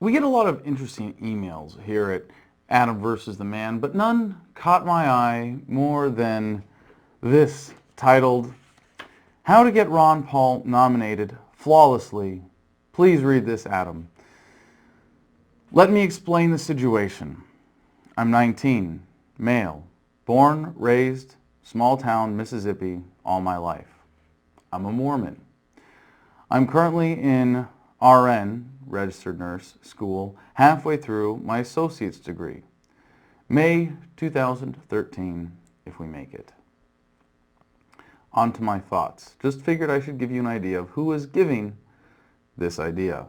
We get a lot of interesting emails here at Adam versus the Man, but none caught my eye more than this, titled, "How to Get Ron Paul Nominated Flawlessly." Please read this, Adam. Let me explain the situation. I'm 19, male, born, raised, small town, Mississippi, all my life. I'm a Mormon. I'm currently in RN, registered nurse, school, halfway through my associate's degree. May 2013, if we make it. On to my thoughts. Just figured I should give you an idea of who is giving this idea.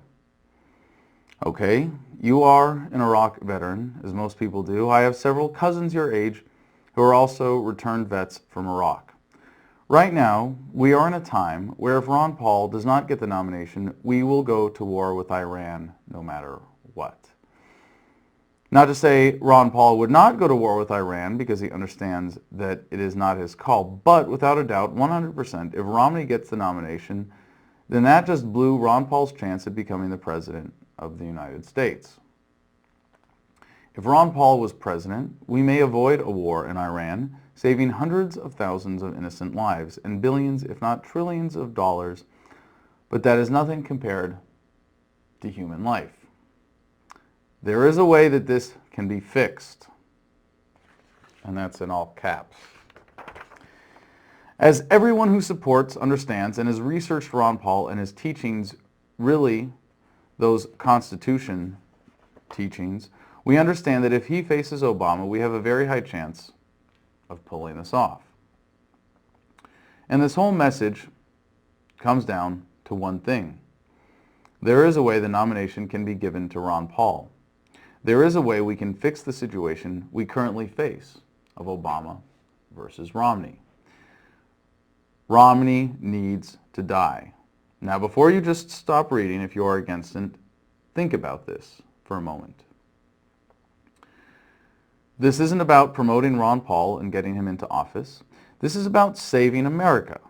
Okay, you are an Iraq veteran, as most people do. I have several cousins your age who are also returned vets from Iraq. Right now, we are in a time where if Ron Paul does not get the nomination, we will go to war with Iran no matter what. Not to say Ron Paul would not go to war with Iran because he understands that it is not his call, but without a doubt, 100%, if Romney gets the nomination, then that just blew Ron Paul's chance of becoming the President of the United States. If Ron Paul was president, we may avoid a war in Iran, saving hundreds of thousands of innocent lives and billions, if not trillions of dollars, but that is nothing compared to human life. There is a way that this can be fixed, and that's in all caps. As everyone who supports, understands, and has researched Ron Paul and his teachings, really those Constitution teachings, we understand that if he faces Obama, we have a very high chance of pulling this off. And this whole message comes down to one thing. There is a way the nomination can be given to Ron Paul. There is a way we can fix the situation we currently face of Obama versus Romney. Romney needs to die. Now, before you just stop reading, if you are against it, think about this for a moment. This isn't about promoting Ron Paul and getting him into office. This is about saving America.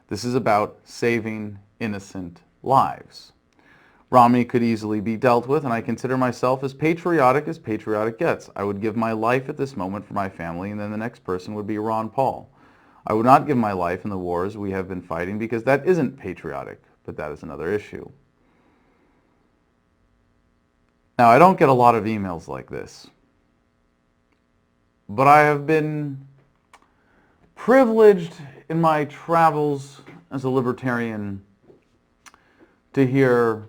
This is about saving innocent lives. Romney could easily be dealt with, and I consider myself as patriotic gets. I would give my life at this moment for my family, and then the next person would be Ron Paul. I would not give my life in the wars we have been fighting because that isn't patriotic, but that is another issue. Now, I don't get a lot of emails like this, but I have been privileged in my travels as a libertarian to hear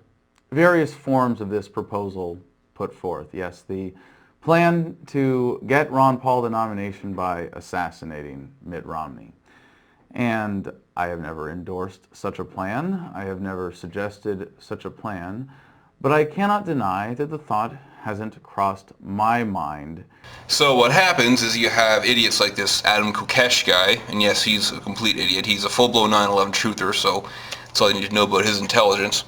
various forms of this proposal put forth. Yes, the plan to get Ron Paul the nomination by assassinating Mitt Romney. And I have never endorsed such a plan. I have never suggested such a plan. But I cannot deny that the thought hasn't crossed my mind. So what happens is you have idiots like this Adam Kokesh guy, and yes, he's a complete idiot. He's a full-blown 9/11 truther, so that's all you need to know about his intelligence.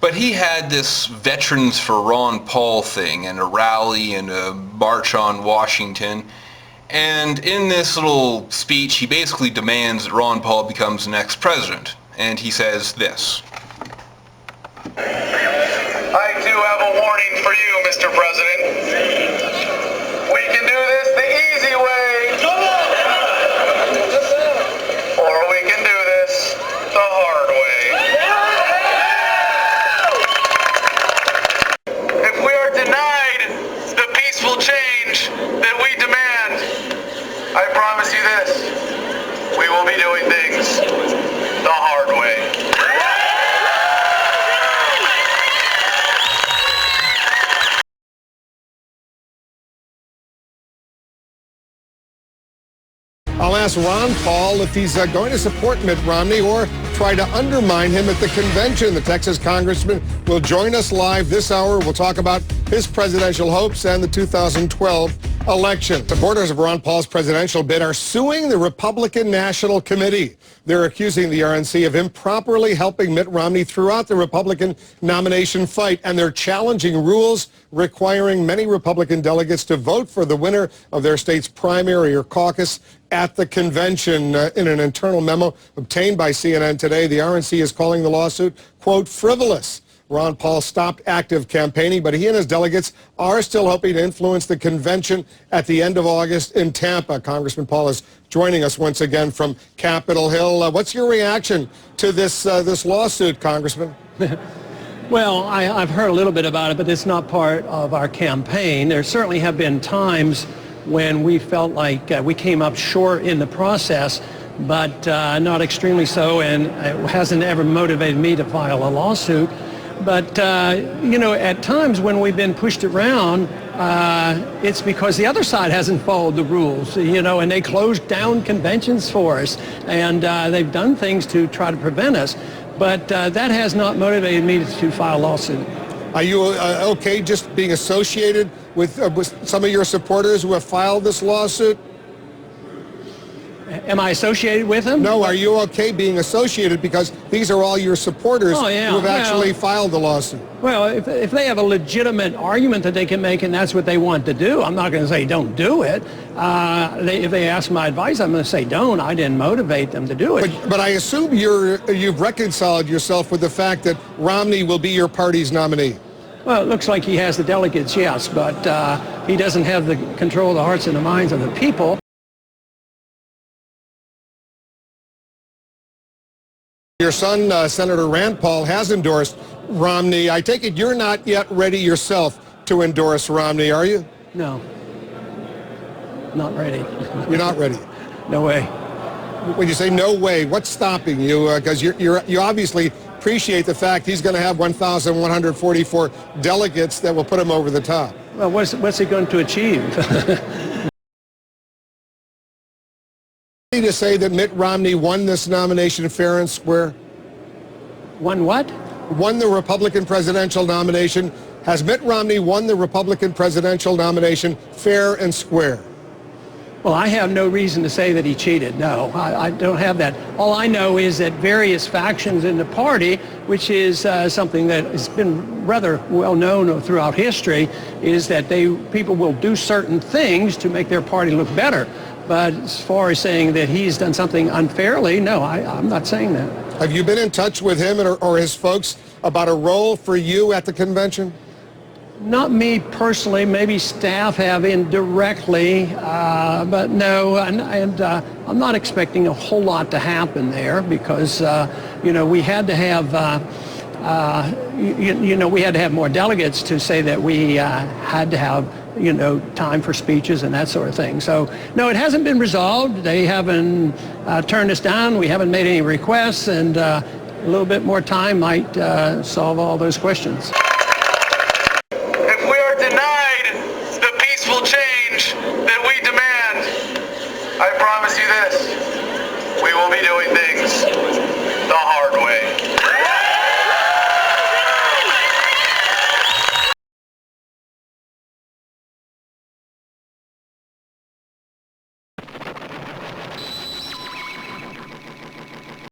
But he had this Veterans for Ron Paul thing, and a rally and a march on Washington. And in this little speech, he basically demands that Ron Paul becomes the next president. And he says this. I do have a warning for you, Mr. President. We can do this the easy way, or we can do this the hard way. If we are denied the peaceful change that we demand, I promise you this, we will be doing things the hard way. I'll ask Ron Paul if he's going to support Mitt Romney or try to undermine him at the convention. The Texas congressman will join us live this hour. We'll talk about his presidential hopes and the 2012 election. Supporters of Ron Paul's presidential bid are suing the Republican National Committee. They're accusing the RNC of improperly helping Mitt Romney throughout the Republican nomination fight, and they're challenging rules requiring many Republican delegates to vote for the winner of their state's primary or caucus at the convention. In an internal memo obtained by CNN today, the RNC is calling the lawsuit, quote, frivolous. Ron Paul stopped active campaigning, but he and his delegates are still hoping to influence the convention at the end of August in Tampa. Congressman Paul is joining us once again from Capitol Hill. What's your reaction to this lawsuit, Congressman? Well, I've heard a little bit about it, but it's not part of our campaign. There certainly have been times when we felt like we came up short in the process, but not extremely so, and it hasn't ever motivated me to file a lawsuit. But, at times when we've been pushed around, it's because the other side hasn't followed the rules, and they closed down conventions for us, and they've done things to try to prevent us. But that has not motivated me to file a lawsuit. Are you okay just being associated with some of your supporters who have filed this lawsuit? Am I associated with them? No, are you okay being associated because these are all your supporters who have actually filed the lawsuit? Well, if they have a legitimate argument that they can make and that's what they want to do, I'm not going to say don't do it. If they ask my advice, I'm going to say don't. I didn't motivate them to do it. But I assume you've reconciled yourself with the fact that Romney will be your party's nominee. Well, it looks like he has the delegates, yes, but he doesn't have the control of the hearts and the minds of the people. Your son, Senator Rand Paul, has endorsed Romney. I take it you're not yet ready yourself to endorse Romney, are you? No. Not ready. You're not ready? No way. When you say no way, what's stopping you? Because you obviously appreciate the fact he's going to have 1,144 delegates that will put him over the top. Well, what's he going to achieve? To say that Mitt Romney won this nomination fair and square? Won what? Won the Republican presidential nomination. Has Mitt Romney won the Republican presidential nomination fair and square? Well, I have no reason to say that he cheated. No, I don't have that. All I know is that various factions in the party, which is something that has been rather well known throughout history, is that people will do certain things to make their party look better. But as far as saying that he's done something unfairly, no, I'm not saying that. Have you been in touch with him or his folks about a role for you at the convention? Not me personally. Maybe staff have indirectly, but no. And I'm not expecting a whole lot to happen there because, we had to have, we had to have more delegates to say that we had to have time for speeches and that sort of thing. So, no, it hasn't been resolved. They haven't turned us down. We haven't made any requests, and a little bit more time might solve all those questions. If we are denied the peaceful change that we demand, I promise you this, we will be doing things the hard way.